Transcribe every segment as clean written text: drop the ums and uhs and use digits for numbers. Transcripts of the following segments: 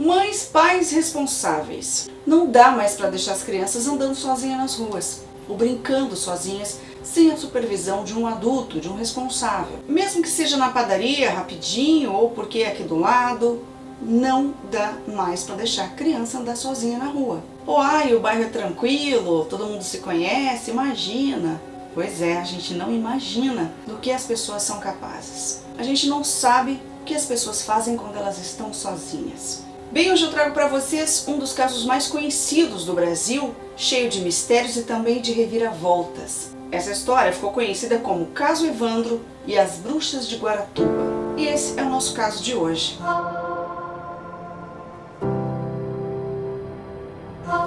Mães, pais responsáveis. Não dá mais para deixar as crianças andando sozinhas nas ruas ou brincando sozinhas sem a supervisão de um adulto, de um responsável. Mesmo que seja na padaria, rapidinho, ou porque é aqui do lado, não dá mais para deixar a criança andar sozinha na rua. Ou o bairro é tranquilo, todo mundo se conhece, imagina. Pois é, a gente não imagina do que as pessoas são capazes. A gente não sabe o que as pessoas fazem quando elas estão sozinhas. Bem, hoje eu trago para vocês um dos casos mais conhecidos do Brasil, cheio de mistérios e também de reviravoltas. Essa história ficou conhecida como Caso Evandro e as Bruxas de Guaratuba. E esse é o nosso caso de hoje.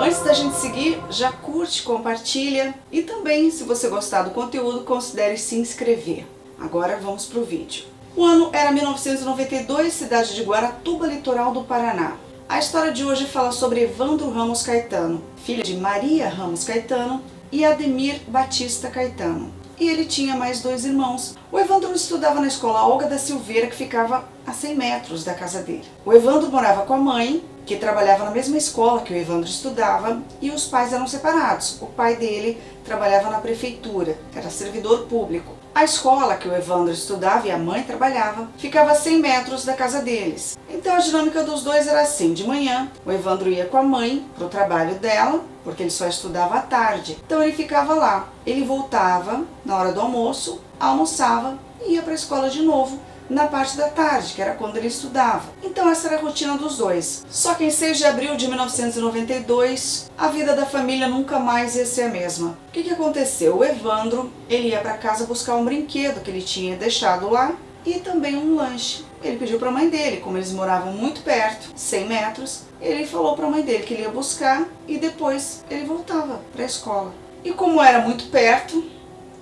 Antes da gente seguir, já curte, compartilha e também, se você gostar do conteúdo, considere se inscrever. Agora vamos para o vídeo. O ano era 1992, cidade de Guaratuba, litoral do Paraná. A história de hoje fala sobre Evandro Ramos Caetano, filho de Maria Ramos Caetano e Ademir Batista Caetano. E ele tinha mais 2 irmãos. O Evandro estudava na escola Olga da Silveira, que ficava a 100 metros da casa dele. O Evandro morava com a mãe, que trabalhava na mesma escola que o Evandro estudava, e os pais eram separados. O pai dele trabalhava na prefeitura, era servidor público. A escola que o Evandro estudava e a mãe trabalhava ficava a 100 metros da casa deles. Então a dinâmica dos dois era assim: de manhã o Evandro ia com a mãe para o trabalho dela, porque ele só estudava à tarde. Então ele ficava lá. Ele voltava na hora do almoço, almoçava e ia para a escola de novo na parte da tarde, que era quando ele estudava. Então essa era a rotina dos dois. Só que em 6 de abril de 1992, a vida da família nunca mais ia ser a mesma. O que aconteceu? O Evandro, ele ia para casa buscar um brinquedo que ele tinha deixado lá e também um lanche. Ele pediu para a mãe dele, como eles moravam muito perto, 100 metros, ele falou para a mãe dele que ele ia buscar e depois ele voltava para a escola. E como era muito perto,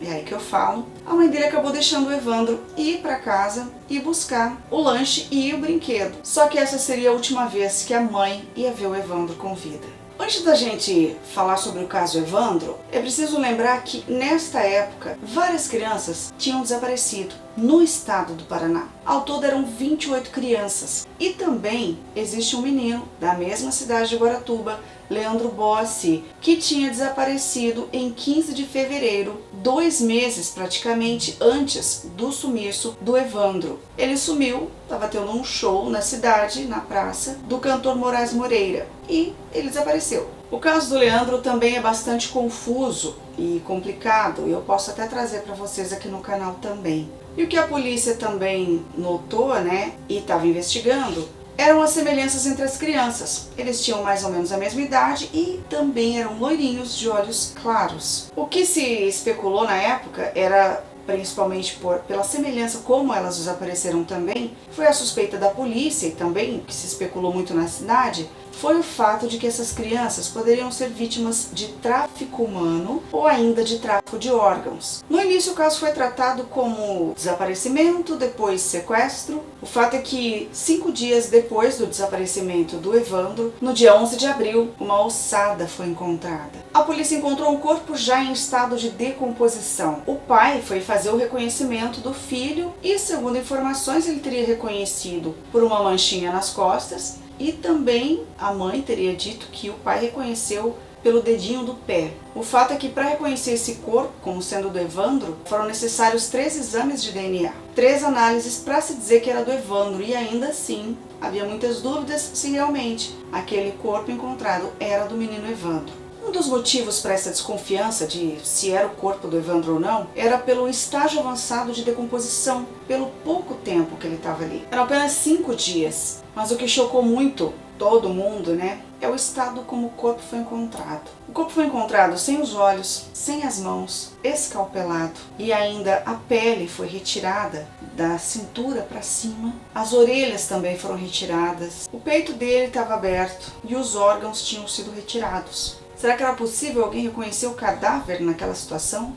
é aí que eu falo, a mãe dele acabou deixando o Evandro ir para casa e buscar o lanche e o brinquedo. Só que essa seria a última vez que a mãe ia ver o Evandro com vida. Antes da gente falar sobre o caso Evandro, é preciso lembrar que nesta época várias crianças tinham desaparecido no estado do Paraná. Ao todo eram 28 crianças. E também existe um menino da mesma cidade de Guaratuba, Leandro Bossi, que tinha desaparecido em 15 de fevereiro, 2 meses praticamente antes do sumiço do Evandro. Ele sumiu, estava tendo um show na cidade, na praça, do cantor Moraes Moreira, e ele desapareceu. O caso do Leandro também é bastante confuso e complicado, e eu posso até trazer para vocês aqui no canal também. E o que a polícia também notou, e estava investigando, eram as semelhanças entre as crianças. Eles tinham mais ou menos a mesma idade e também eram loirinhos de olhos claros. O que se especulou na época era, principalmente pela semelhança como elas desapareceram também, foi a suspeita da polícia e também, o que se especulou muito na cidade, foi o fato de que essas crianças poderiam ser vítimas de tráfico humano ou ainda de tráfico de órgãos. No início o caso foi tratado como desaparecimento, depois sequestro. O fato é que 5 dias depois do desaparecimento do Evandro, no dia 11 de abril, uma ossada foi encontrada. A polícia encontrou um corpo já em estado de decomposição. O pai foi fazer o reconhecimento do filho e, segundo informações, ele teria reconhecido por uma manchinha nas costas. E também a mãe teria dito que o pai reconheceu pelo dedinho do pé. O fato é que para reconhecer esse corpo como sendo do Evandro, foram necessários 3 exames de DNA. 3 análises para se dizer que era do Evandro, e ainda assim havia muitas dúvidas se realmente aquele corpo encontrado era do menino Evandro. Um dos motivos para essa desconfiança de se era o corpo do Evandro ou não, era pelo estágio avançado de decomposição, pelo pouco tempo que ele estava ali. Eram apenas 5 dias, mas o que chocou muito todo mundo, é o estado como o corpo foi encontrado. O corpo foi encontrado sem os olhos, sem as mãos, escalpelado, e ainda a pele foi retirada da cintura para cima, as orelhas também foram retiradas, o peito dele estava aberto e os órgãos tinham sido retirados. Será que era possível alguém reconhecer o cadáver naquela situação?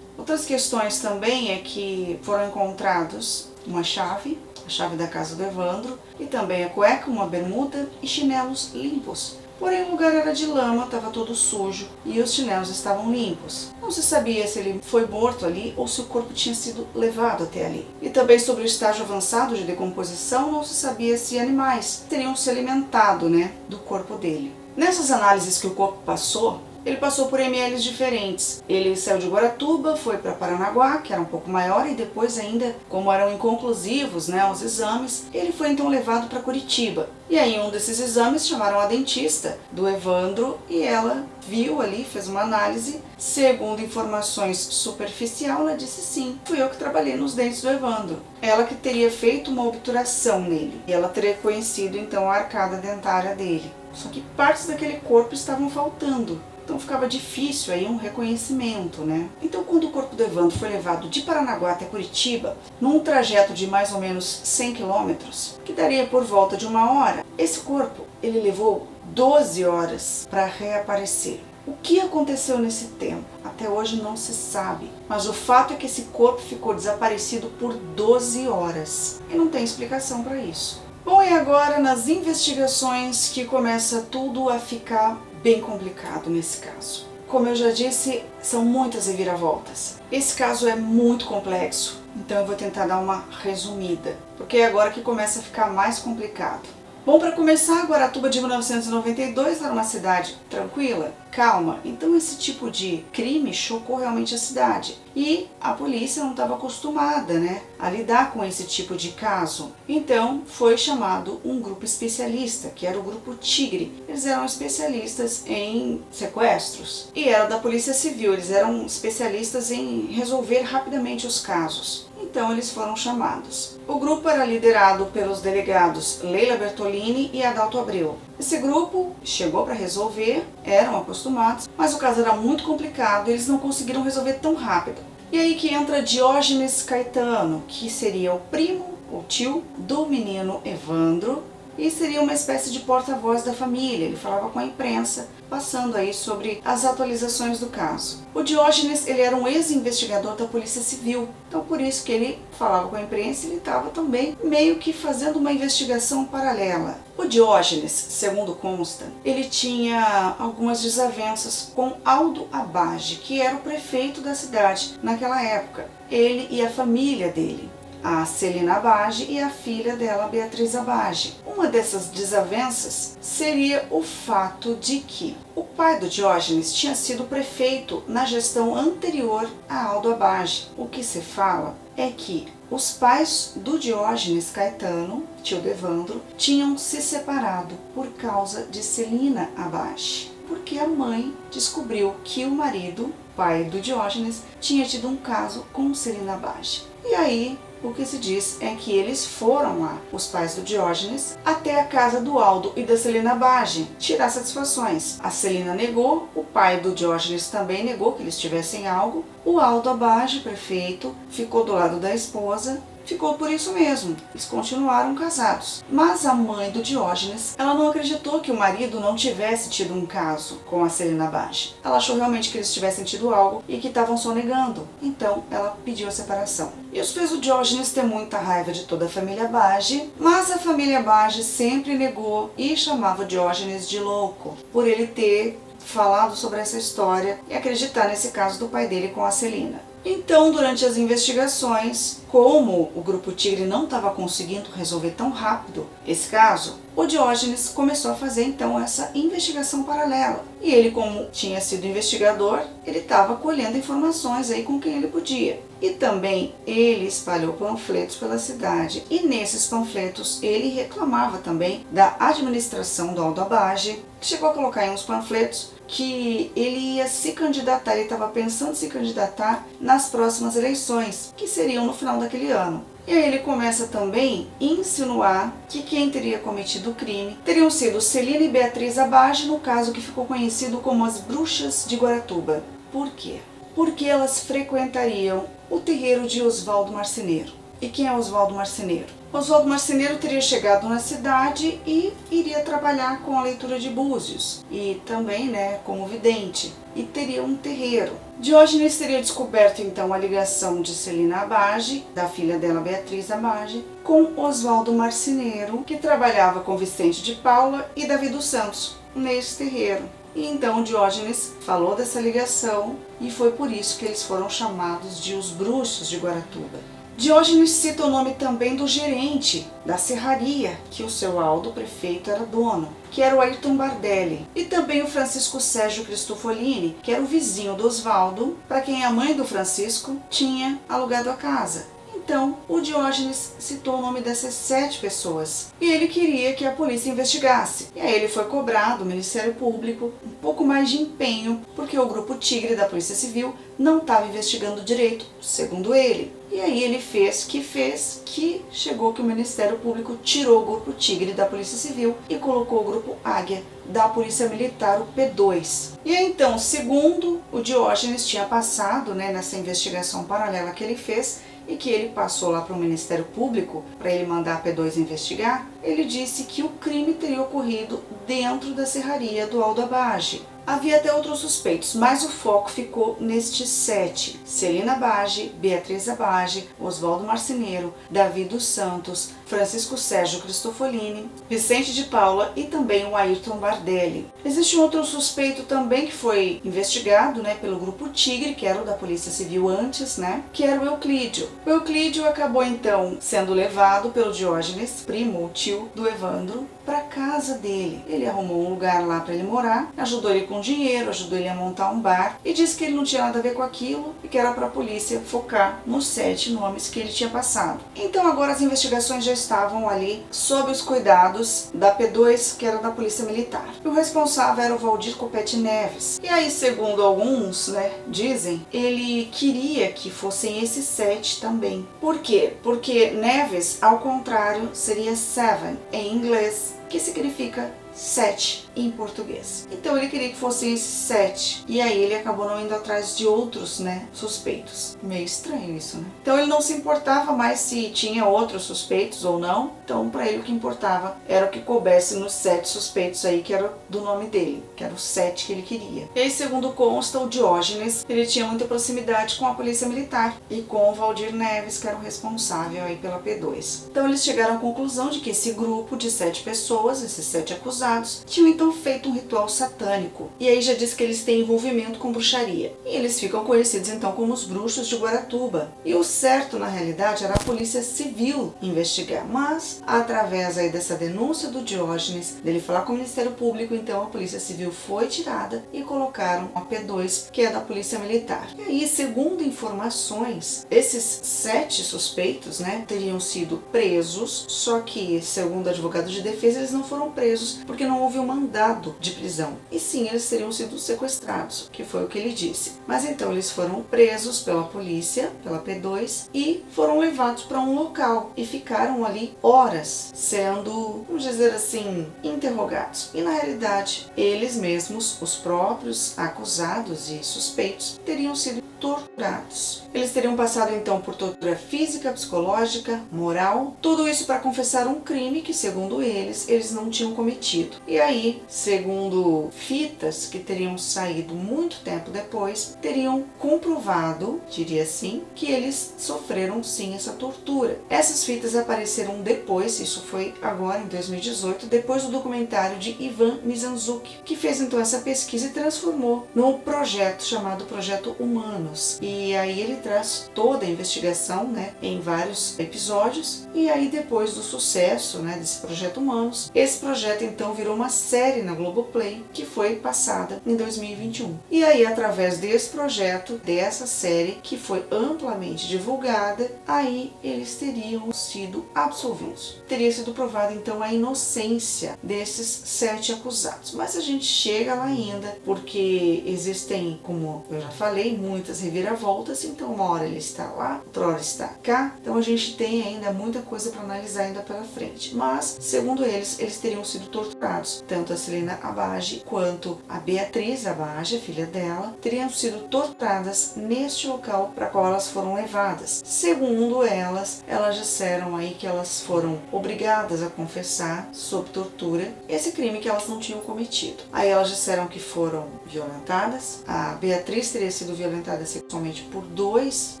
Outras questões também é que foram encontrados uma chave, a chave da casa do Evandro, e também a cueca, uma bermuda e chinelos limpos. Porém, o lugar era de lama, estava todo sujo e os chinelos estavam limpos. Não se sabia se ele foi morto ali ou se o corpo tinha sido levado até ali. E também sobre o estágio avançado de decomposição, não se sabia se animais teriam se alimentado, do corpo dele. Nessas análises que o corpo passou, ele passou por MLs diferentes. Ele saiu de Guaratuba, foi para Paranaguá, que era um pouco maior, e depois ainda, como eram inconclusivos os exames, ele foi então levado para Curitiba. E aí, em um desses exames, chamaram a dentista do Evandro e ela viu ali, fez uma análise. Segundo informações superficiais, ela disse sim, fui eu que trabalhei nos dentes do Evandro. Ela que teria feito uma obturação nele. E ela teria conhecido então a arcada dentária dele. Só que partes daquele corpo estavam faltando. Então ficava difícil aí um reconhecimento, Então quando o corpo do Evandro foi levado de Paranaguá até Curitiba, num trajeto de mais ou menos 100 quilômetros, que daria por volta de 1 hora, esse corpo, ele levou 12 horas para reaparecer. O que aconteceu nesse tempo? Até hoje não se sabe, mas o fato é que esse corpo ficou desaparecido por 12 horas e não tem explicação para isso. Bom, e agora nas investigações que começa tudo a ficar bem complicado nesse caso. Como eu já disse, são muitas reviravoltas. Esse caso é muito complexo, então eu vou tentar dar uma resumida, porque é agora que começa a ficar mais complicado. Bom, para começar, Guaratuba de 1992 era uma cidade tranquila, calma. Então esse tipo de crime chocou realmente a cidade. E a polícia não estava acostumada, a lidar com esse tipo de caso. Então foi chamado um grupo especialista, que era o Grupo Tigre. Eles eram especialistas em sequestros. E era da Polícia Civil, eles eram especialistas em resolver rapidamente os casos. Então eles foram chamados. O grupo era liderado pelos delegados Leila Bertolini e Adalto Abreu. Esse grupo chegou para resolver, eram acostumados, mas o caso era muito complicado e eles não conseguiram resolver tão rápido. E aí que entra Diógenes Caetano, que seria o primo, o tio do menino Evandro, e seria uma espécie de porta-voz da família. Ele falava com a imprensa, passando aí sobre as atualizações do caso. O Diógenes, ele era um ex-investigador da Polícia Civil, então por isso que ele falava com a imprensa, ele estava também meio que fazendo uma investigação paralela. O Diógenes, segundo consta, ele tinha algumas desavenças com Aldo Abage, que era o prefeito da cidade naquela época. Ele e a família dele, a Celina Abage e a filha dela, Beatriz Abage. Uma dessas desavenças seria o fato de que o pai do Diógenes tinha sido prefeito na gestão anterior a Aldo Abage. O que se fala é que os pais do Diógenes Caetano, tio do Evandro, tinham se separado por causa de Celina Abage, porque a mãe descobriu que o marido, pai do Diógenes, tinha tido um caso com Celina Abage. E aí, o que se diz é que eles foram lá, os pais do Diógenes, até a casa do Aldo e da Celina Abage, tirar satisfações. A Celina negou, o pai do Diógenes também negou que eles tivessem algo. O Aldo Abage, prefeito, ficou do lado da esposa. Ficou por isso mesmo, eles continuaram casados. Mas a mãe do Diógenes, ela não acreditou que o marido não tivesse tido um caso com a Celina Abage. Ela achou realmente que eles tivessem tido algo e que estavam sonegando. Então ela pediu a separação. Isso fez o Diógenes ter muita raiva de toda a família Abage, mas a família Abage sempre negou e chamava o Diógenes de louco, por ele ter falado sobre essa história e acreditar nesse caso do pai dele com a Celina. Então, durante as investigações, como o Grupo Tigre não estava conseguindo resolver tão rápido esse caso, o Diógenes começou a fazer então essa investigação paralela. E ele, como tinha sido investigador, ele estava colhendo informações aí com quem ele podia. E também ele espalhou panfletos pela cidade. E nesses panfletos ele reclamava também da administração do Aldo Abage. Chegou a colocar em uns panfletos que ele ia se candidatar, ele estava pensando em se candidatar nas próximas eleições, que seriam no final daquele ano. E aí ele começa também a insinuar que quem teria cometido o crime teriam sido Celina e Beatriz Abage, no caso que ficou conhecido como as Bruxas de Guaratuba. Por quê? Porque elas frequentariam o terreiro de Oswaldo Marceneiro. E quem é Oswaldo Marceneiro? Oswaldo Marceneiro teria chegado na cidade e iria trabalhar com a leitura de búzios e também, como vidente, e teria um terreiro. Diógenes teria descoberto então a ligação de Celina Abage, da filha dela Beatriz Abage, com Oswaldo Marceneiro, que trabalhava com Vicente de Paula e Davi dos Santos nesse terreiro. E então Diógenes falou dessa ligação e foi por isso que eles foram chamados de os bruxos de Guaratuba. Diógenes cita o nome também do gerente da serraria, que o seu Aldo, prefeito, era dono, que era o Ayrton Bardelli, e também o Francisco Sérgio Cristofolini, que era o vizinho do Oswaldo, para quem a mãe do Francisco tinha alugado a casa. Então, o Diógenes citou o nome dessas 7 pessoas e ele queria que a polícia investigasse. E aí ele foi cobrado, o Ministério Público, um pouco mais de empenho, porque o Grupo Tigre da Polícia Civil não estava investigando direito, segundo ele. E aí ele fez que chegou que o Ministério Público tirou o Grupo Tigre da Polícia Civil e colocou o Grupo Águia da Polícia Militar, o P2. E aí então, segundo o Diógenes tinha passado, nessa investigação paralela que ele fez, e que ele passou lá para o Ministério Público para ele mandar a P2 investigar, ele disse que o crime teria ocorrido dentro da serraria do Aldo Abage. Havia até outros suspeitos, mas o foco ficou nestes 7. Celina Abage, Beatriz Abage, Oswaldo Marceneiro, Davi dos Santos, Francisco Sérgio Cristofolini, Vicente de Paula e também o Ayrton Bardelli. Existe um outro suspeito também que foi investigado pelo Grupo Tigre, que era o da Polícia Civil antes, que era o Euclídio. O Euclídio acabou então sendo levado pelo Diógenes, primo ou tio do Evandro, para a casa dele. Ele arrumou um lugar lá para ele morar, ajudou ele com dinheiro, ajudou ele a montar um bar e disse que ele não tinha nada a ver com aquilo e que era para a polícia focar nos 7 nomes que ele tinha passado. Então agora as investigações já estavam ali sob os cuidados da P2, que era da Polícia Militar. E o responsável era o Valdir Copete Neves. E aí, segundo alguns, dizem, ele queria que fossem esses 7 também. Por quê? Porque Neves, ao contrário, seria seven em inglês, que significa 7 em português. Então ele queria que fossem esses 7. E aí ele acabou não indo atrás de outros, suspeitos. Meio estranho isso, Então ele não se importava mais se tinha outros suspeitos ou não. Então para ele o que importava era o que coubesse nos 7 suspeitos aí, que era do nome dele, que era os 7 que ele queria. E aí, segundo consta, o Diógenes, ele tinha muita proximidade com a Polícia Militar e com o Valdir Neves, que era o responsável aí pela P2. Então eles chegaram à conclusão de que esse grupo de 7 pessoas, esses 7 acusados, tinham então feito um ritual satânico. E aí já diz que eles têm envolvimento com bruxaria. E eles ficam conhecidos então como os bruxos de Guaratuba. E o certo, na realidade, era a Polícia Civil investigar. Mas, através aí dessa denúncia do Diógenes, dele falar com o Ministério Público, então a Polícia Civil foi tirada e colocaram a P2, que é da Polícia Militar. E aí, segundo informações, esses 7 suspeitos, teriam sido presos, só que, segundo o advogado de defesa, eles não foram presos porque não houve um mandado de prisão. E sim, eles teriam sido sequestrados, que foi o que ele disse. Mas então eles foram presos pela polícia, pela P2, e foram levados para um local e ficaram ali horas sendo, vamos dizer assim, interrogados. E na realidade, eles mesmos, os próprios acusados e suspeitos, teriam sido torturados. Eles teriam passado então por tortura física, psicológica, moral, tudo isso para confessar um crime que, segundo eles não tinham cometido. E aí, segundo fitas que teriam saído muito tempo depois, teriam comprovado, diria assim, que eles sofreram sim essa tortura. Essas fitas apareceram depois, isso foi agora em 2018, depois do documentário de Ivan Mizanzuki, que fez então essa pesquisa e transformou num projeto chamado Projeto Humanos. E aí ele traz toda a investigação, em vários episódios. E aí, depois do sucesso, desse Projeto Humanos, esse projeto então virou uma série na Globoplay, que foi passada em 2021. E aí, através desse projeto, dessa série, que foi amplamente divulgada, aí eles teriam sido absolvidos. Teria sido provada então a inocência desses 7 acusados. Mas a gente chega lá ainda, porque existem, como eu já falei, muitas muitas reviravoltas, então uma hora ele está lá, outra hora está cá, então a gente tem ainda muita coisa para analisar ainda pela frente. Mas, segundo eles teriam sido torturados, tanto a Celina Abage quanto a Beatriz Abage, a filha dela, teriam sido torturadas neste local para qual elas foram levadas. Segundo elas disseram aí que elas foram obrigadas a confessar sob tortura esse crime que elas não tinham cometido. Aí elas disseram que foram violentadas. A Beatriz teria sido violentada sexualmente por 2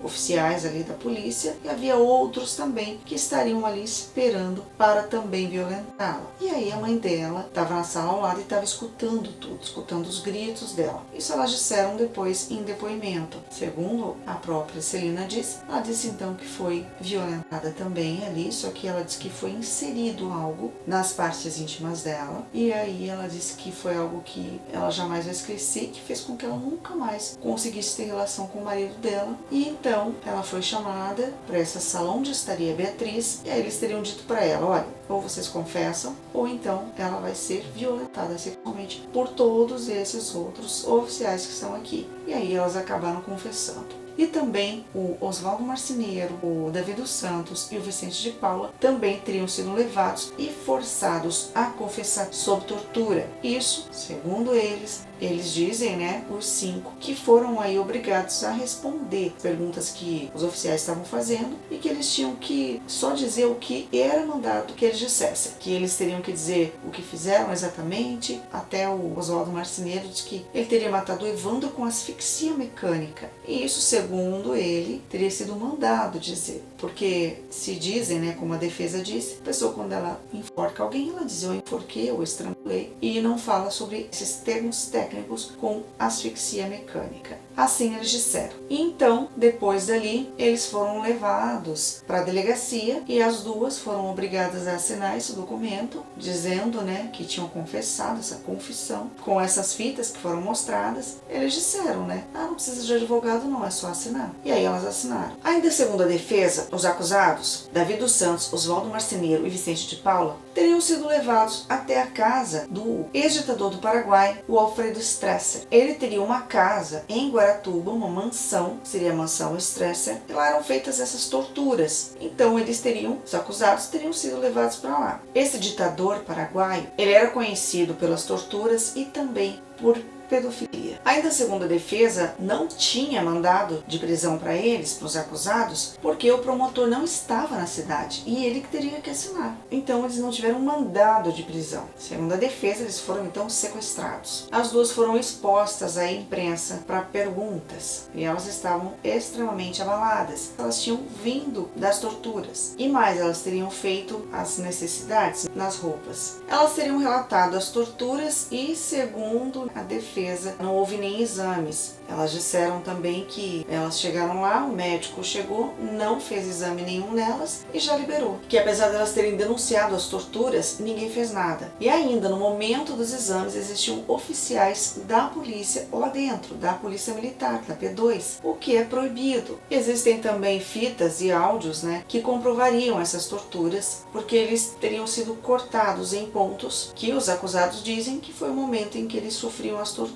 oficiais ali da polícia e havia outros também que estariam ali esperando para também violentá-la. E aí a mãe dela estava na sala ao lado e estava escutando tudo, escutando os gritos dela. Isso elas disseram depois em depoimento. Segundo a própria Celina disse, ela disse então que foi violentada também ali, só que ela disse que foi inserido algo nas partes íntimas dela, e aí ela disse que foi algo que ela jamais vai esquecer, que fez com que ela nunca mais conseguisse ter relação com o marido dela. E então ela foi chamada para essa sala onde estaria a Beatriz, e aí eles teriam dito para ela, olha, ou vocês confessam, ou então ela vai ser violentada sexualmente por todos esses outros oficiais que estão aqui. E aí elas acabaram confessando. E também o Oswaldo Marceneiro, o Davi dos Santos e o Vicente de Paula também teriam sido levados e forçados a confessar sob tortura. Isso, segundo eles dizem, né, os 5, que foram aí obrigados a responder perguntas que os oficiais estavam fazendo e que eles tinham que só dizer o que era mandado que eles dissessem. Que eles teriam que dizer o que fizeram exatamente. Até o Oswaldo Marceneiro diz que ele teria matado o Evandro com asfixia mecânica. E isso, segundo ele, teria sido mandado dizer. Porque se dizem, né, como a defesa disse, a pessoa quando ela enforca alguém, ela diz eu enforquei ou estrangulei e não fala sobre esses termos técnicos com asfixia mecânica. Assim eles disseram. E então, depois dali, eles foram levados para a delegacia e as 2 foram obrigadas a assinar esse documento, dizendo, né, que tinham confessado essa confissão com essas fitas que foram mostradas. Eles disseram, né, não precisa de advogado não, é só assinar. E aí elas assinaram. Ainda segundo a defesa, os acusados, Davi dos Santos, Oswaldo Marceneiro e Vicente de Paula, teriam sido levados até a casa do ex-ditador do Paraguai, o Alfredo Stresser. Ele teria uma casa em Guaratuba, uma mansão, seria a mansão Stresser, e lá eram feitas essas torturas. Então os acusados teriam sido levados para lá. Esse ditador paraguaio, ele era conhecido pelas torturas e também por pedofilia. Ainda segundo a defesa, não tinha mandado de prisão para eles, para os acusados, porque o promotor não estava na cidade e ele que teria que assinar. Então eles não tiveram mandado de prisão. Segundo a defesa, eles foram então sequestrados. As 2 foram expostas à imprensa para perguntas e elas estavam extremamente abaladas. Elas tinham vindo das torturas e mais, elas teriam feito as necessidades nas roupas. Elas teriam relatado as torturas e, segundo a defesa, não houve nem exames. Elas disseram também que elas chegaram lá, o médico chegou, não fez exame nenhum nelas e já liberou. Que apesar de elas terem denunciado as torturas, ninguém fez nada. E ainda no momento dos exames existiam oficiais da polícia lá dentro, da polícia militar, da P2, o que é proibido. Existem também fitas e áudios, né, que comprovariam essas torturas, porque eles teriam sido cortados em pontos que os acusados dizem que foi o momento em que eles sofriam as torturas.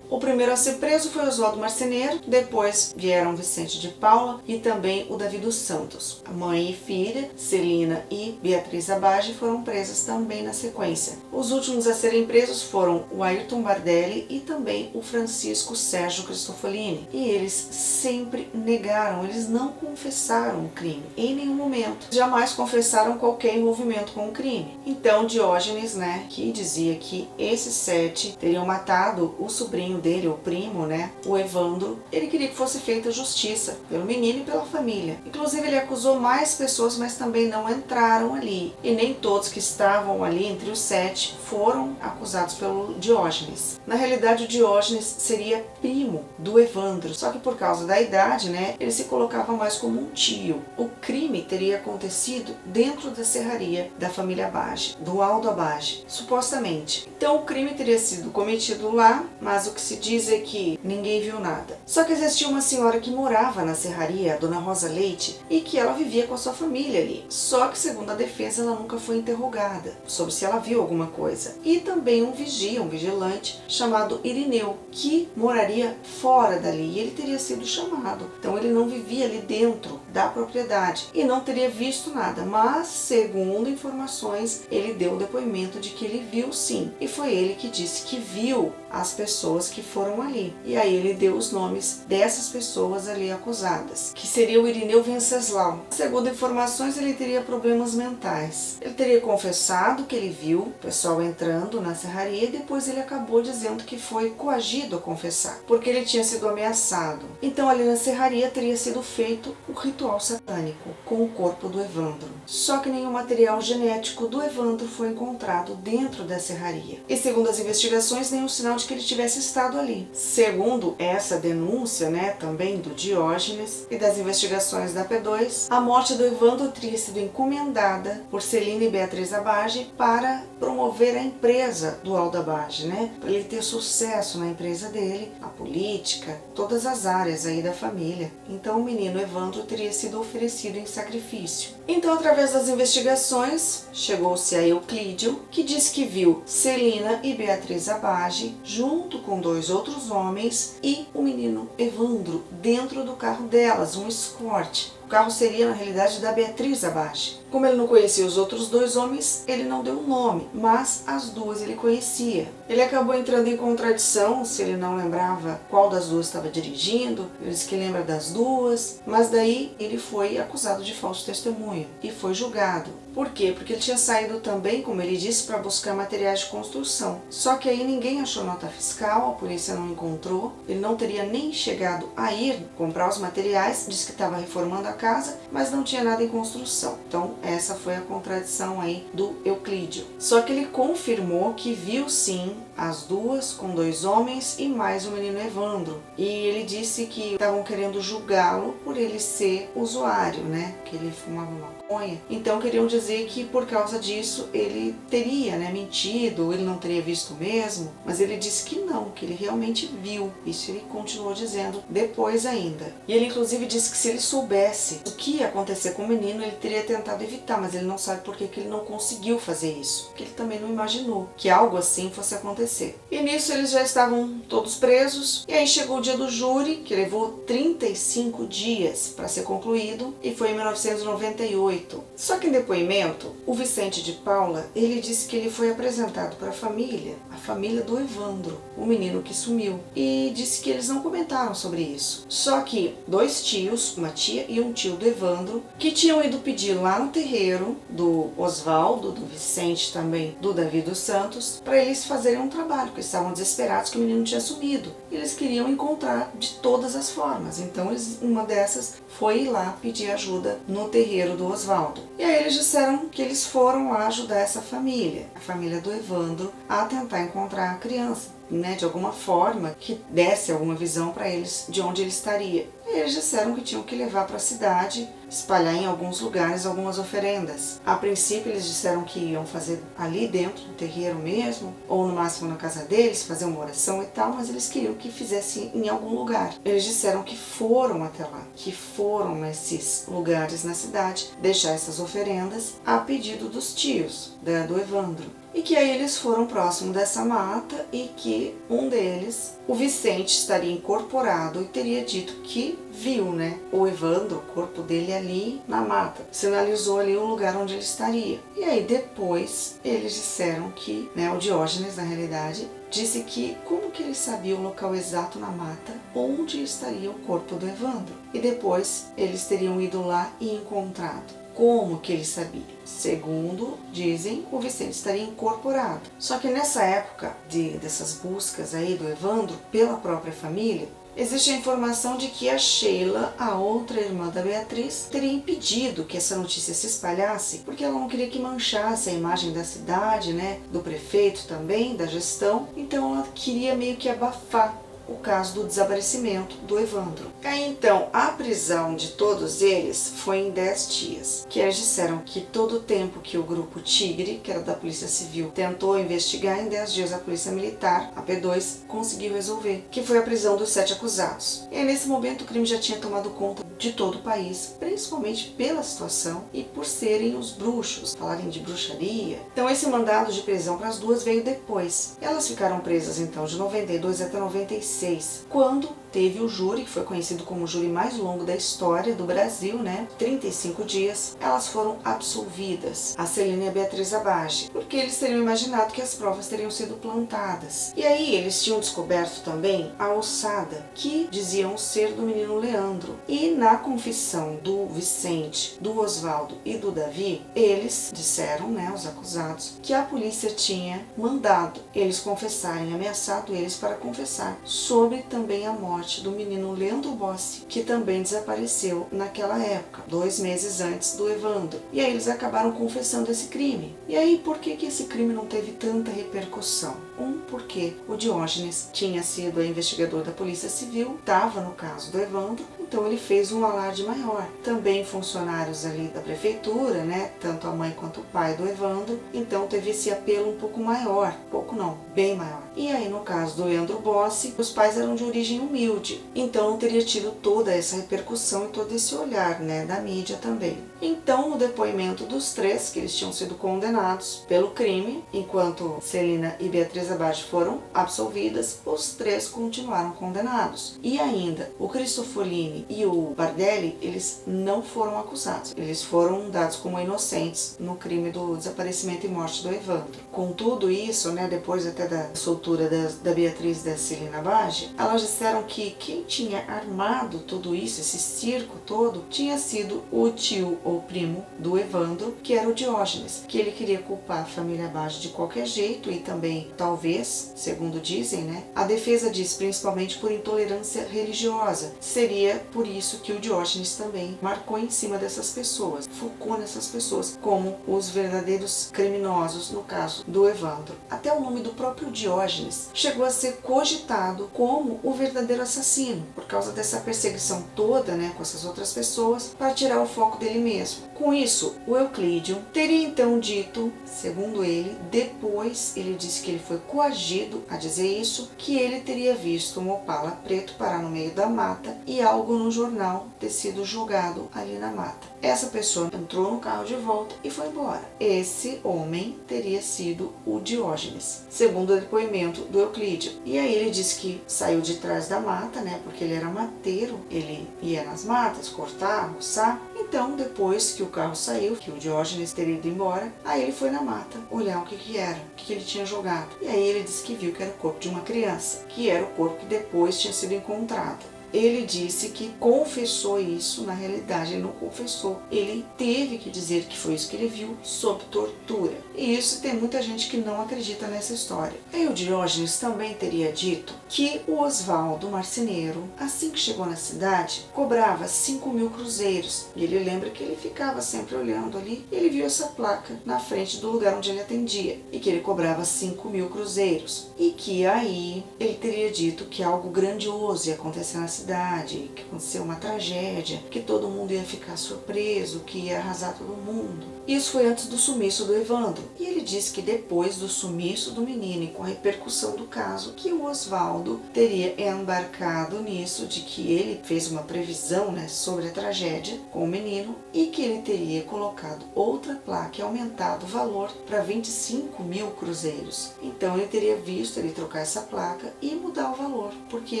O primeiro a ser preso foi Oswaldo Marceneiro, depois vieram Vicente de Paula e também o Davi dos Santos. A mãe e filha, Celina e Beatriz Abage, foram presas também na sequência. Os últimos a serem presos foram o Ayrton Bardelli e também o Francisco Sérgio Cristofolini. E eles sempre negaram, eles não confessaram o crime, em nenhum momento. Jamais confessaram qualquer envolvimento com o crime. Então Diógenes, né, que dizia que esses 7 teriam matado o sobrinho dele, o primo, né, o Evandro, ele queria que fosse feita justiça pelo menino e pela família. Inclusive ele acusou mais pessoas, mas também não entraram ali. E nem todos que estavam ali entre os 7 foram acusados pelo Diógenes. Na realidade o Diógenes seria primo do Evandro, só que por causa da idade, né, ele se colocava mais como um tio. O crime teria acontecido dentro da serraria da família Abage, do Aldo Abage, supostamente. Então o crime teria sido cometido lá lá, mas o que se diz é que ninguém viu nada. Só que existia uma senhora que morava na serraria, a dona Rosa Leite, e que ela vivia com a sua família ali. Só que, segundo a defesa, ela nunca foi interrogada sobre se ela viu alguma coisa. E também um vigia, um vigilante, chamado Irineu, que moraria fora dali, e ele teria sido chamado. Então ele não vivia ali dentro da propriedade e não teria visto nada, mas, segundo informações, ele deu o depoimento de que ele viu sim, e foi ele que disse que viu as pessoas que foram ali. E aí ele deu os nomes dessas pessoas ali acusadas, que seria o Irineu Venceslau. Segundo informações, ele teria problemas mentais. Ele teria confessado que ele viu o pessoal entrando na serraria e depois ele acabou dizendo que foi coagido a confessar, porque ele tinha sido ameaçado. Então ali na serraria teria sido feito o ritual satânico com o corpo do Evandro. Só que nenhum material genético do Evandro foi encontrado dentro da serraria. E segundo as investigações, nenhum sinal de que ele tivesse estado ali. Segundo essa denúncia, também do Diógenes e das investigações da P2, a morte do Evandro teria sido encomendada por Celina e Beatriz Abage para promover a empresa do Aldo Abage, para ele ter sucesso na empresa dele, a política, todas as áreas aí da família. Então o menino Evandro teria sido oferecido em sacrifício. Então, através das investigações, chegou-se a Euclídio, que diz que viu Celina e Beatriz Abage junto com 2 outros homens e o menino Evandro dentro do carro delas, um Escort. O carro seria, na realidade, da Beatriz Abage. Como ele não conhecia os outros 2 homens, ele não deu o nome, mas as 2 ele conhecia. Ele acabou entrando em contradição, se ele não lembrava qual das 2 estava dirigindo, ele disse que lembra das 2, mas daí ele foi acusado de falso testemunho e foi julgado. Por quê? Porque ele tinha saído também, como ele disse, para buscar materiais de construção. Só que aí ninguém achou nota fiscal, a polícia não encontrou, ele não teria nem chegado a ir comprar os materiais, disse que estava reformando a casa, mas não tinha nada em construção. Então essa foi a contradição aí do Euclídio. Só que ele confirmou que viu sim as 2 com 2 homens e mais o menino Evandro. E ele disse que estavam querendo julgá-lo por ele ser usuário, que ele fumava maconha. Então queriam dizer que por causa disso ele teria mentido, ele não teria visto mesmo, mas ele disse que não, que ele realmente viu. Isso ele continuou dizendo depois ainda. E ele inclusive disse que se ele soubesse o que ia acontecer com o menino, ele teria tentado evitar, mas ele não sabe por que ele não conseguiu fazer isso, porque ele também não imaginou que algo assim fosse acontecer. E nisso eles já estavam todos presos, e aí chegou o dia do júri, que levou 35 dias para ser concluído, e foi em 1998. Só que em depoimento, o Vicente de Paula, ele disse que ele foi apresentado para a família do Evandro, o menino que sumiu, e disse que eles não comentaram sobre isso. Só que 2 tios, uma tia e um tio do Evandro, que tinham ido pedir lá no terreiro do Osvaldo, do Vicente também, do Davi dos Santos, para eles fazerem um trabalho, porque estavam desesperados que o menino tinha sumido. Eles queriam encontrar de todas as formas. Então uma dessas foi ir lá pedir ajuda no terreiro do Osvaldo. E aí eles disseram que eles foram lá ajudar essa família, a família do Evandro, a tentar encontrar a criança, de alguma forma que desse alguma visão para eles de onde ele estaria. E eles disseram que tinham que levar para a cidade, espalhar em alguns lugares algumas oferendas. A princípio eles disseram que iam fazer ali dentro do terreiro mesmo, ou no máximo na casa deles, fazer uma oração e tal, mas eles queriam que fizesse em algum lugar. Eles disseram que foram até lá, que foram nesses lugares na cidade deixar essas oferendas a pedido dos tios do Evandro. E que aí eles foram próximo dessa mata e que um deles, o Vicente, estaria incorporado e teria dito que viu, o Evandro, o corpo dele ali na mata. Sinalizou ali o lugar onde ele estaria. E aí depois eles disseram que, o Diógenes na realidade, disse que como que ele sabia o local exato na mata onde estaria o corpo do Evandro. E depois eles teriam ido lá e encontrado. Como que ele sabia? Segundo dizem, o Vicente estaria incorporado. Só que nessa época dessas buscas aí do Evandro pela própria família, existe a informação de que a Sheila, a outra irmã da Beatriz, teria impedido que essa notícia se espalhasse, porque ela não queria que manchasse a imagem da cidade, do prefeito também, da gestão. Então ela queria meio que abafar o caso do desaparecimento do Evandro. Aí então, a prisão de todos eles foi em 10 dias, que eles disseram que todo o tempo que o grupo Tigre, que era da Polícia Civil, tentou investigar, em 10 dias a Polícia Militar, a P2, conseguiu resolver, que foi a prisão dos 7 acusados. E aí, nesse momento o crime já tinha tomado conta de todo o país, principalmente pela situação e por serem os bruxos, falarem de bruxaria. Então esse mandado de prisão para as duas veio depois. Elas ficaram presas então de 92 até 96, quando teve o júri, que foi conhecido como o júri mais longo da história do Brasil, né? 35 dias, elas foram absolvidas, a Celina e a Beatriz Abage, porque eles teriam imaginado que as provas teriam sido plantadas. E aí eles tinham descoberto também a ossada, que diziam ser do menino Leandro. E na confissão do Vicente, do Oswaldo e do Davi, eles disseram, né, os acusados, que a polícia tinha mandado eles confessarem, ameaçado eles para confessar sobre também a morte do menino Leandro Bossi, que também desapareceu naquela época, 2 meses antes do Evandro. E aí eles acabaram confessando esse crime. E aí, por que esse crime não teve tanta repercussão? Porque o Diógenes tinha sido investigador da Polícia Civil, estava no caso do Evandro, então ele fez um alarde maior. Também funcionários ali da prefeitura, né, tanto a mãe quanto o pai do Evandro, então teve esse apelo um pouco maior, pouco não, bem maior. E aí no caso do Leandro Bossi, os pais eram de origem humilde, então não teria tido toda essa repercussão e todo esse olhar, né, da mídia também. Então, no depoimento dos 3, que eles tinham sido condenados pelo crime, enquanto Celina e Beatriz Abage foram absolvidas, os 3 continuaram condenados. E ainda, o Cristofolini e o Bardelli, eles não foram acusados. Eles foram dados como inocentes no crime do desaparecimento e morte do Evandro. Com tudo isso, né, depois até da soltura da Beatriz e da Celina Abage, elas disseram que quem tinha armado tudo isso, esse circo todo, tinha sido o tio ou primo do Evandro, que era o Diógenes, que ele queria culpar a família Abage de qualquer jeito e também, talvez, segundo dizem, né, a defesa diz principalmente por intolerância religiosa. Seria por isso que o Diógenes também marcou em cima dessas pessoas, focou nessas pessoas como os verdadeiros criminosos no caso do Evandro. Até o nome do próprio Diógenes chegou a ser cogitado como o verdadeiro assassino, por causa dessa perseguição toda, né, com essas outras pessoas, para tirar o foco dele mesmo. Com isso, o Euclídio teria então dito, segundo ele, depois ele disse que ele foi coagido a dizer isso, que ele teria visto um opala preto parar no meio da mata e algo no jornal ter sido jogado ali na mata. Essa pessoa entrou no carro de volta e foi embora. Esse homem teria sido o Diógenes, segundo o depoimento do Euclídio. E aí ele disse que saiu de trás da mata, né, porque ele era mateiro, ele ia nas matas cortar, roçar. Então, depois que o carro saiu, que o Diógenes teria ido embora, aí ele foi na mata olhar o que era, o que ele tinha jogado. E aí ele disse que viu que era o corpo de uma criança, que era o corpo que depois tinha sido encontrado. Ele disse que confessou isso, na realidade ele não confessou. Ele teve que dizer que foi isso que ele viu sob tortura. E isso tem muita gente que não acredita nessa história. Aí o Diógenes também teria dito que o Oswaldo Marceneiro, assim que chegou na cidade, cobrava 5.000 cruzeiros. E ele lembra que ele ficava sempre olhando ali e ele viu essa placa na frente do lugar onde ele atendia. E que ele cobrava 5.000 cruzeiros. E que aí ele teria dito que algo grandioso ia acontecer na cidade, que aconteceu uma tragédia, que todo mundo ia ficar surpreso, que ia arrasar todo mundo. Isso foi antes do sumiço do Evandro. E ele disse que depois do sumiço do menino e com a repercussão do caso, que o Oswaldo teria embarcado nisso, de que ele fez uma previsão, né, sobre a tragédia com o menino e que ele teria colocado outra placa e aumentado o valor para 25.000 cruzeiros. Então ele teria visto ele trocar essa placa e mudar o valor, porque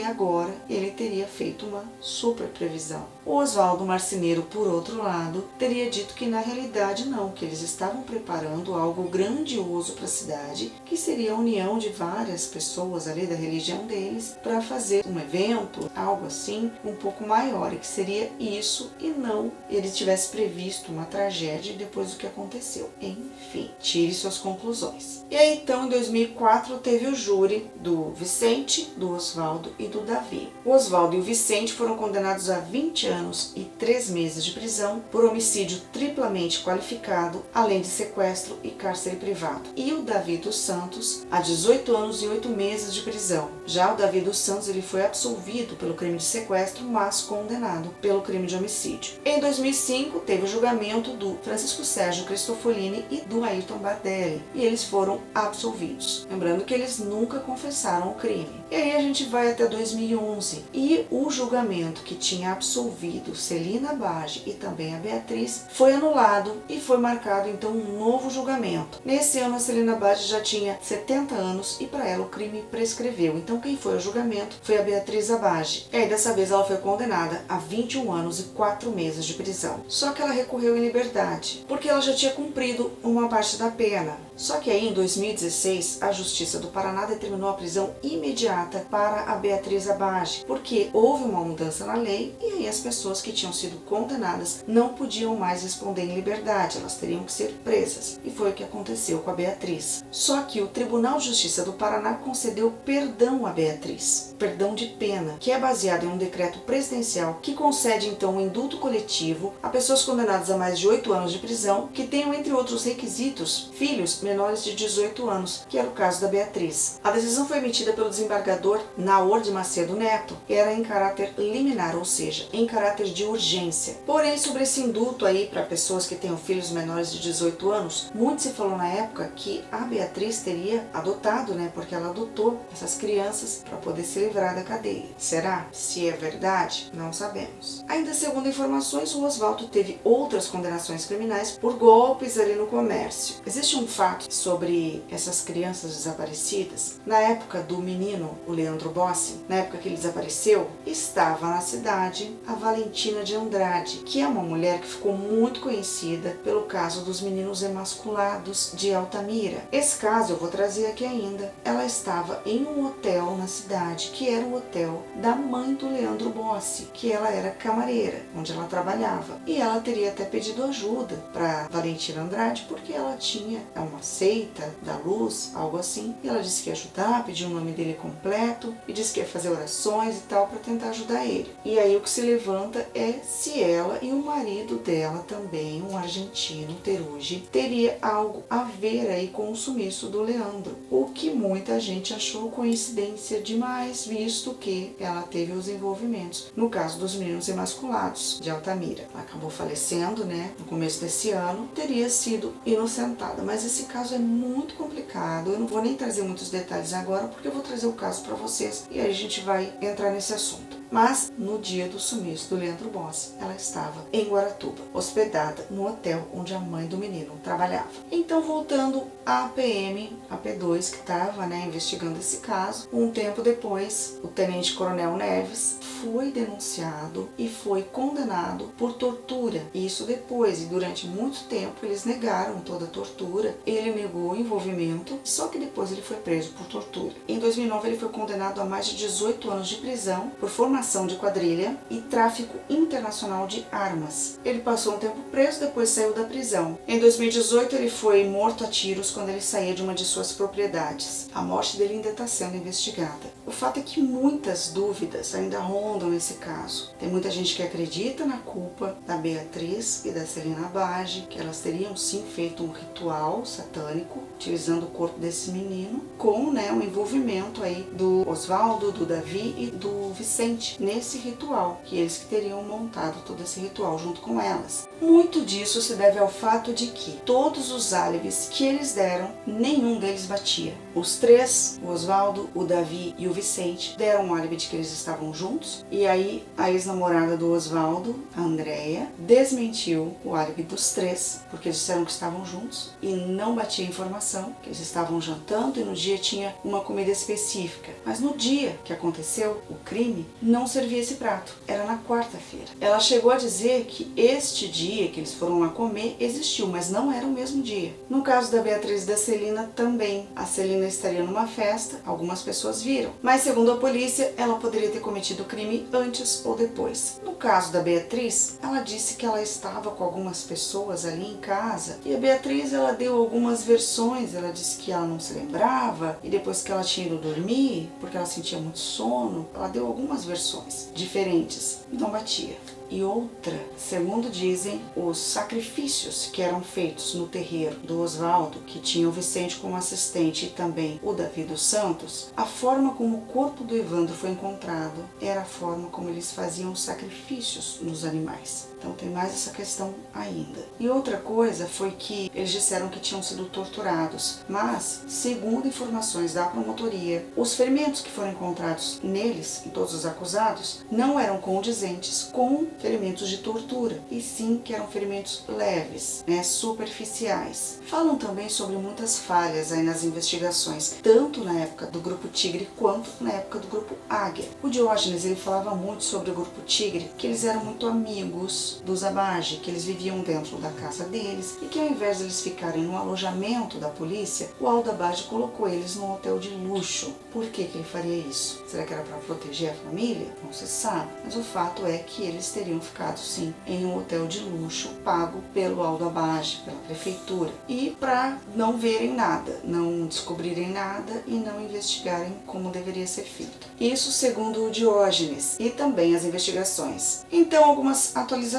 agora ele teria feito uma super previsão. O Oswaldo Marceneiro, por outro lado, teria dito que na realidade não, que eles estavam preparando algo grandioso para a cidade, que seria a união de várias pessoas ali da religião deles para fazer um evento, algo assim, um pouco maior, e que seria isso e não ele tivesse previsto uma tragédia depois do que aconteceu. Enfim, tire suas conclusões. E aí então, em 2004, teve o júri do Vicente, do Oswaldo e do Davi. O Oswaldo e o Vicente foram condenados a 20 anos e 3 meses de prisão por homicídio triplamente qualificado praticado, além de sequestro e cárcere privado. E o Davi dos Santos, a 18 anos e 8 meses de prisão. Já o Davi dos Santos ele foi absolvido pelo crime de sequestro, mas condenado pelo crime de homicídio. Em 2005, teve o julgamento do Francisco Sérgio Cristofolini e do Ayrton Bardelli, e eles foram absolvidos. Lembrando que eles nunca confessaram o crime. E aí a gente vai até 2011, e o julgamento que tinha absolvido Celina Bage e também a Beatriz foi anulado e foi marcado então um novo julgamento. Nesse ano a Celina Bage já tinha 70 anos e para ela o crime prescreveu. Então quem foi ao julgamento foi a Beatriz Abage. E aí dessa vez ela foi condenada a 21 anos e 4 meses de prisão. Só que ela recorreu em liberdade, porque ela já tinha cumprido uma parte da pena. Só que aí em 2016 a Justiça do Paraná determinou a prisão imediata para a Beatriz Abage, porque houve uma mudança na lei e aí as pessoas que tinham sido condenadas não podiam mais responder em liberdade, elas teriam que ser presas. E foi o que aconteceu com a Beatriz. Só que o Tribunal de Justiça do Paraná concedeu perdão à Beatriz, perdão de pena, que é baseado em um decreto presidencial que concede então um indulto coletivo a pessoas condenadas a mais de 8 anos de prisão que tenham, entre outros requisitos, filhos menores de 18 anos, que era o caso da Beatriz. A decisão foi emitida pelo desembargador Naor de Macedo Neto e era em caráter liminar, ou seja, em caráter de urgência. Porém, sobre esse indulto aí para pessoas que tenham filhos menores de 18 anos, muito se falou na época que a Beatriz teria adotado, porque ela adotou essas crianças para poder se livrar da cadeia. Será? Se é verdade, não sabemos. Ainda segundo informações, o Oswaldo teve outras condenações criminais por golpes ali no comércio. Existe um fato sobre essas crianças desaparecidas. Na época do menino, o Leandro Bossi, na época que ele desapareceu, estava na cidade a Valentina de Andrade, que é uma mulher que ficou muito conhecida pelo caso dos meninos emasculados de Altamira. Esse caso eu vou trazer aqui ainda. Ela estava em um hotel na cidade, que era o hotel da mãe do Leandro Bossi, que ela era camareira, onde ela trabalhava. E ela teria até pedido ajuda para Valentina Andrade, porque ela tinha uma seita da luz, algo assim. E ela disse que ia ajudar, pediu o nome dele completo e disse que ia fazer orações e tal para tentar ajudar ele. E aí o que se levanta é se ela e o marido dela também, um argentino, Teruji, teria algo a ver aí com o sumiço do Leandro. O que muita gente achou coincidência demais, visto que ela teve os envolvimentos no caso dos meninos emasculados de Altamira. Ela acabou falecendo, no começo desse ano, teria sido inocentada. Mas esse caso é muito complicado, eu não vou nem trazer muitos detalhes agora, porque eu vou trazer o caso para vocês e aí a gente vai entrar nesse assunto. Mas no dia do sumiço do Leandro Bossi, ela estava em Guaratuba, hospedada no hotel onde a mãe do menino trabalhava. Então, voltando à PM, a P2 que estava investigando esse caso, um tempo depois, o Tenente Coronel Neves foi denunciado e foi condenado por tortura. Isso depois, e durante muito tempo, eles negaram toda a tortura, ele negou o envolvimento, só que depois ele foi preso por tortura. Em 2009, ele foi condenado a mais de 18 anos de prisão por formação de quadrilha e tráfico internacional de armas. Ele passou um tempo preso, depois saiu da prisão. Em 2018, ele foi morto a tiros quando ele saía de uma de suas propriedades. A morte dele ainda está sendo investigada. O fato é que muitas dúvidas ainda rondam esse caso. Tem muita gente que acredita na culpa da Beatriz e da Celina Bage, que elas teriam sim feito um ritual satânico, utilizando o corpo desse menino, com o envolvimento aí do Oswaldo, do Davi e do Vicente nesse ritual, que eles que teriam montado todo esse ritual junto com elas. Muito disso se deve ao fato de que todos os álibis que eles deram, nenhum deles batia. Os três, o Oswaldo, o Davi e o Vicente, deram um álibi de que eles estavam juntos, e aí a ex-namorada do Oswaldo, a Andréia, desmentiu o álibi dos três, porque eles disseram que estavam juntos e não batia a informação, que eles estavam jantando e no dia tinha uma comida específica. Mas no dia que aconteceu o crime, não servia esse prato, era na quarta-feira. Ela chegou a dizer que este dia que eles foram lá comer existiu, mas não era o mesmo dia. No caso da Beatriz e da Celina também, a Celina estaria numa festa, algumas pessoas viram, mas segundo a polícia, ela poderia ter cometido o crime antes ou depois. No caso da Beatriz, ela disse que ela estava com algumas pessoas ali em casa, e a Beatriz, ela deu algumas versões, ela disse que ela não se lembrava, e depois que ela tinha ido dormir, porque ela sentia muito sono, ela deu algumas versões diferentes, não batia. e outra, segundo dizem, os sacrifícios que eram feitos no terreiro do Oswaldo, que tinha o Vicente como assistente e também o Davi dos Santos, a forma como o corpo do Evandro foi encontrado era a forma como eles faziam os sacrifícios nos animais. Então tem mais essa questão ainda. E outra coisa foi que eles disseram que tinham sido torturados, mas, segundo informações da promotoria, os ferimentos que foram encontrados neles, em todos os acusados, não eram condizentes com ferimentos de tortura, e sim que eram ferimentos leves, superficiais. Falam também sobre muitas falhas aí nas investigações, tanto na época do Grupo Tigre quanto na época do Grupo Águia. O Diógenes, ele falava muito sobre o Grupo Tigre, que eles eram muito amigos dos Abage, que eles viviam dentro da casa deles e que ao invés de eles ficarem no alojamento da polícia, o Aldo Abage colocou eles num hotel de luxo. Por que ele faria isso? Será que era para proteger a família? Não se sabe, mas o fato é que eles teriam ficado sim em um hotel de luxo pago pelo Aldo Abage, pela prefeitura, e para não verem nada, não descobrirem nada e não investigarem como deveria ser feito. Isso segundo o Diógenes e também as investigações. Então, algumas atualizações.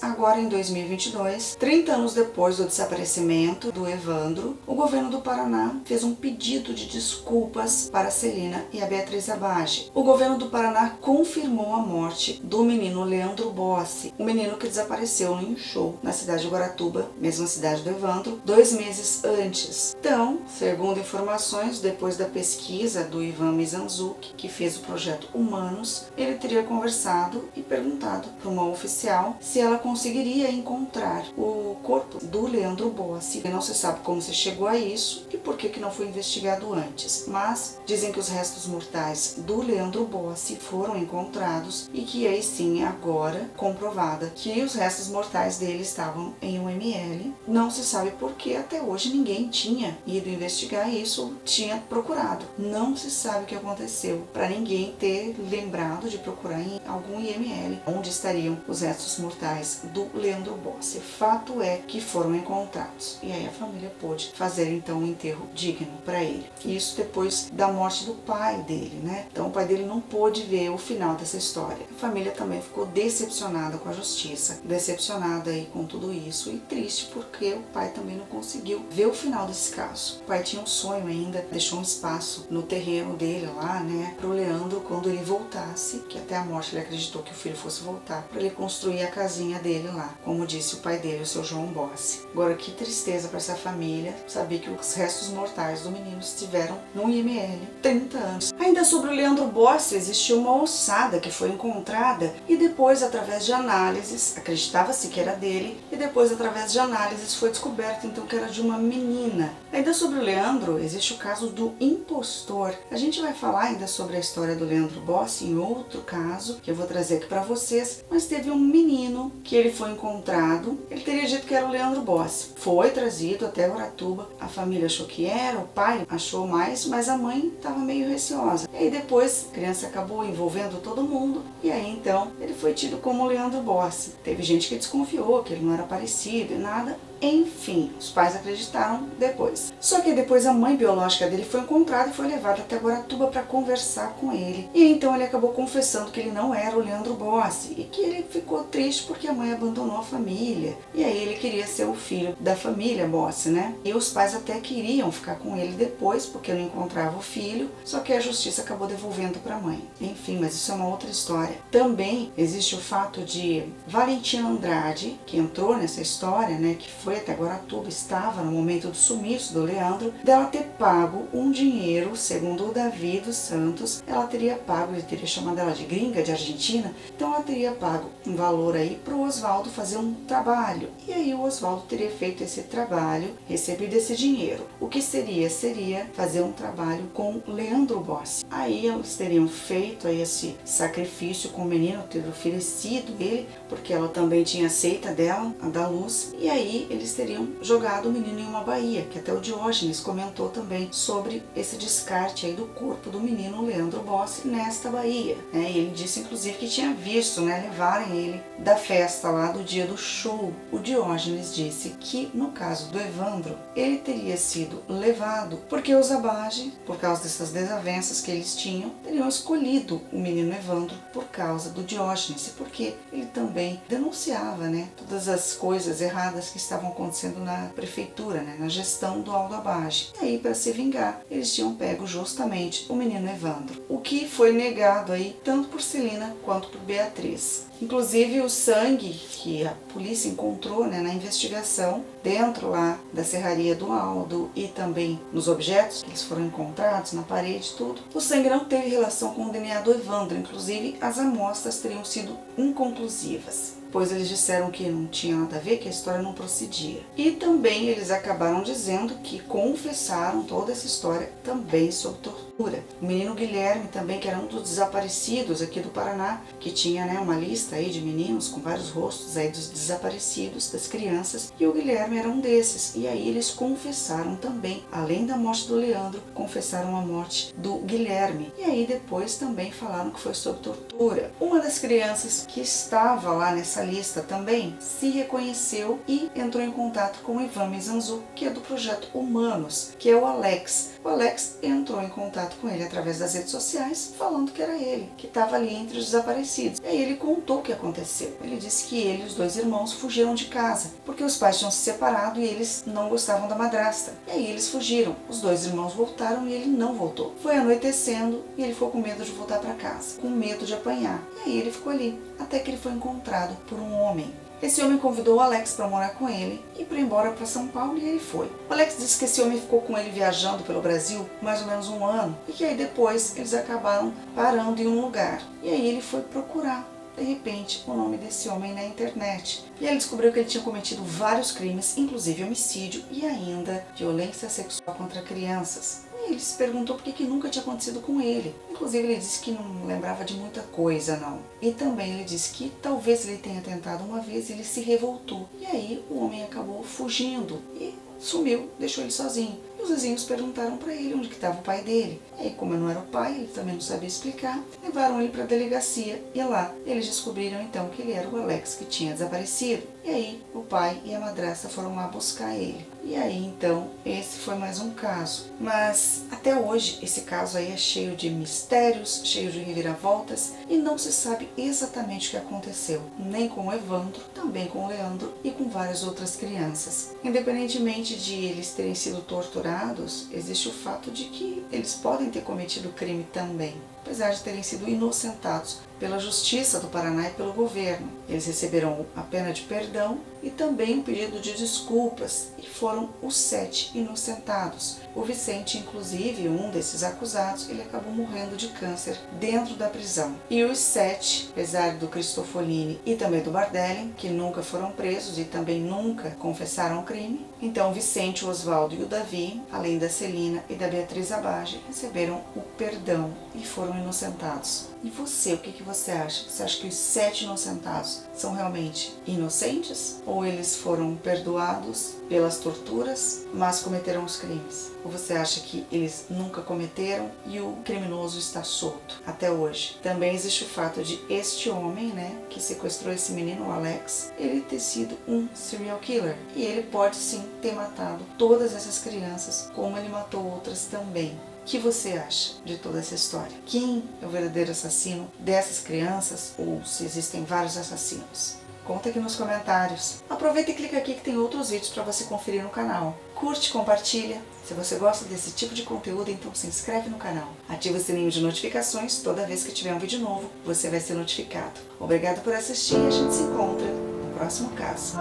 Agora em 2022, 30 anos depois do desaparecimento do Evandro, o governo do Paraná fez um pedido de desculpas para Celina e a Beatriz Abage. O governo do Paraná confirmou a morte do menino Leandro Bossi, um menino que desapareceu em um show na cidade de Guaratuba, mesma cidade do Evandro, 2 meses antes. Então, segundo informações, depois da pesquisa do Ivan Mizanzuki, que fez o projeto Humanos, ele teria conversado e perguntado para uma oficial se ela conseguiria encontrar o corpo do Leandro Bossi. Não se sabe como se chegou a isso e por que não foi investigado antes, mas dizem que os restos mortais do Leandro Bossi foram encontrados e que aí sim, agora comprovada que os restos mortais dele estavam em um ml. Não se sabe por que até hoje ninguém tinha ido investigar isso, tinha procurado. Não se sabe o que aconteceu para ninguém ter lembrado de procurar em algum IML onde estariam os restos mortais do Leandro Bossi. Fato é que foram encontrados. E aí a família pôde fazer então um enterro digno para ele. Isso depois da morte do pai dele, Então o pai dele não pôde ver o final dessa história. A família também ficou decepcionada com a justiça, decepcionada aí com tudo isso e triste porque o pai também não conseguiu ver o final desse caso. O pai tinha um sonho ainda, deixou um espaço no terreno dele lá, pro Leandro quando ele voltasse, que até a morte ele acreditou que o filho fosse voltar, para ele construir a casinha dele lá, como disse o pai dele, o seu João Bossi. Agora, que tristeza para essa família saber que os restos mortais do menino estiveram no IML 30 anos. Ainda sobre o Leandro Bossi, existiu uma ossada que foi encontrada e depois, através de análises, acreditava-se que era dele e depois, através de análises, foi descoberto então que era de uma menina. Ainda sobre o Leandro, existe o caso do impostor. A gente vai falar ainda sobre a história do Leandro Bossi em outro caso, que eu vou trazer aqui para vocês, mas teve um menino que ele foi encontrado, ele teria dito que era o Leandro Bossi. Foi trazido até Guaratuba, a família achou que era, o pai achou mais, mas a mãe estava meio receosa. E aí depois a criança acabou envolvendo todo mundo e aí então ele foi tido como o Leandro Bossi. Teve gente que desconfiou que ele não era parecido e nada. Enfim, os pais acreditaram depois. Só que depois a mãe biológica dele foi encontrada e foi levada até Guaratuba para conversar com ele. E então ele acabou confessando que ele não era o Leandro Bossi e que ele ficou triste porque a mãe abandonou a família. E aí ele queria ser o filho da família Bossi, E os pais até queriam ficar com ele depois porque não encontrava o filho, só que a justiça acabou devolvendo para a mãe. Enfim, mas isso é uma outra história. Também existe o fato de Valentina Andrade, que entrou nessa história, que foi até Guaratuba, estava no momento do sumiço do Leandro, dela ter pago um dinheiro, segundo o Davi dos Santos, ela teria pago, ele teria chamado ela de gringa, de Argentina, então ela teria pago um valor aí para o Oswaldo fazer um trabalho. E aí o Oswaldo teria feito esse trabalho, recebido esse dinheiro. O que seria? Seria fazer um trabalho com Leandro Bossi. Aí eles teriam feito aí esse sacrifício com o menino, ter oferecido ele, porque ela também tinha aceita dela, a da Luz, e aí eles eles teriam jogado o menino em uma baía, que até o Diógenes comentou também sobre esse descarte aí do corpo do menino Leandro Bossi nesta baía. E ele disse inclusive que tinha visto levarem ele da festa lá do dia do show. O Diógenes disse que no caso do Evandro, ele teria sido levado porque os Abage, por causa dessas desavenças que eles tinham, teriam escolhido o menino Evandro por causa do Diógenes, porque ele também denunciava todas as coisas erradas que estavam acontecendo na prefeitura, na gestão do Aldo Abage. E aí, para se vingar, eles tinham pego justamente o menino Evandro, o que foi negado aí tanto por Celina quanto por Beatriz. Inclusive o sangue que a polícia encontrou na investigação dentro lá da serraria do Aldo e também nos objetos que eles foram encontrados na parede, tudo, o sangue não teve relação com o DNA do Evandro, inclusive as amostras teriam sido inconclusivas, pois eles disseram que não tinha nada a ver, que a história não procedia. E também eles acabaram dizendo que confessaram toda essa história também sob tortura. O menino Guilherme também, que era um dos desaparecidos aqui do Paraná, que tinha uma lista aí de meninos com vários rostos aí dos desaparecidos, das crianças, e o Guilherme era um desses. E aí eles confessaram também, além da morte do Leandro, confessaram a morte do Guilherme. E aí depois também falaram que foi sob tortura. Uma das crianças que estava lá nessa lista também se reconheceu e entrou em contato com o Ivan Mizanzuc, que é do projeto Humanos, que é o Alex. O Alex entrou em contato com ele através das redes sociais, falando que era ele, que estava ali entre os desaparecidos. E aí ele contou o que aconteceu. Ele disse que ele e os dois irmãos fugiram de casa, porque os pais tinham se separado e eles não gostavam da madrasta. E aí eles fugiram. Os dois irmãos voltaram e ele não voltou. Foi anoitecendo e ele ficou com medo de voltar para casa, com medo de apanhar. E aí ele ficou ali, até que ele foi encontrado por um homem. Esse homem convidou o Alex para morar com ele e para ir embora para São Paulo, e ele foi. O Alex disse que esse homem ficou com ele viajando pelo Brasil mais ou menos um ano e que aí depois eles acabaram parando em um lugar. E aí ele foi procurar, de repente, o nome desse homem na internet. E ele descobriu que ele tinha cometido vários crimes, inclusive homicídio e ainda violência sexual contra crianças. E ele se perguntou por que nunca tinha acontecido com ele. Inclusive ele disse que não lembrava de muita coisa, não. E também ele disse que talvez ele tenha tentado uma vez e ele se revoltou. E aí o homem acabou fugindo e sumiu, deixou ele sozinho. E os vizinhos perguntaram para ele onde que estava o pai dele. E aí, como não era o pai, ele também não sabia explicar, levaram ele para a delegacia. E lá eles descobriram então que ele era o Alex que tinha desaparecido. E aí o pai e a madrasta foram lá buscar ele. E aí então esse foi mais um caso. Mas até hoje esse caso aí é cheio de mistérios, cheio de reviravoltas e não se sabe exatamente o que aconteceu, nem com o Evandro, também com o Leandro e com várias outras crianças. Independentemente de eles terem sido torturados, existe o fato de que eles podem ter cometido crime também, apesar de terem sido inocentados pela Justiça do Paraná e pelo governo. Eles receberam a pena de perdão e também um pedido de desculpas, e foram os 7 inocentados. O Vicente, inclusive, um desses acusados, ele acabou morrendo de câncer dentro da prisão. E os 7, apesar do Cristofolini e também do Bardelli, que nunca foram presos e também nunca confessaram o crime, então o Vicente, o Oswaldo e o Davi, além da Celina e da Beatriz Abage, receberam o perdão e foram inocentados. E você, o que você acha? Você acha que os 7 inocentados são realmente inocentes? Ou eles foram perdoados pelas torturas, mas cometeram os crimes? Ou você acha que eles nunca cometeram e o criminoso está solto até hoje? Também existe o fato de este homem, que sequestrou esse menino, o Alex, ele ter sido um serial killer. E ele pode sim ter matado todas essas crianças, como ele matou outras também. O que você acha de toda essa história? Quem é o verdadeiro assassino dessas crianças, ou se existem vários assassinos? Conta aqui nos comentários. Aproveita e clica aqui que tem outros vídeos para você conferir no canal. Curte, compartilha. Se você gosta desse tipo de conteúdo, então se inscreve no canal. Ativa o sininho de notificações. Toda vez que tiver um vídeo novo, você vai ser notificado. Obrigado por assistir e a gente se encontra no próximo caso.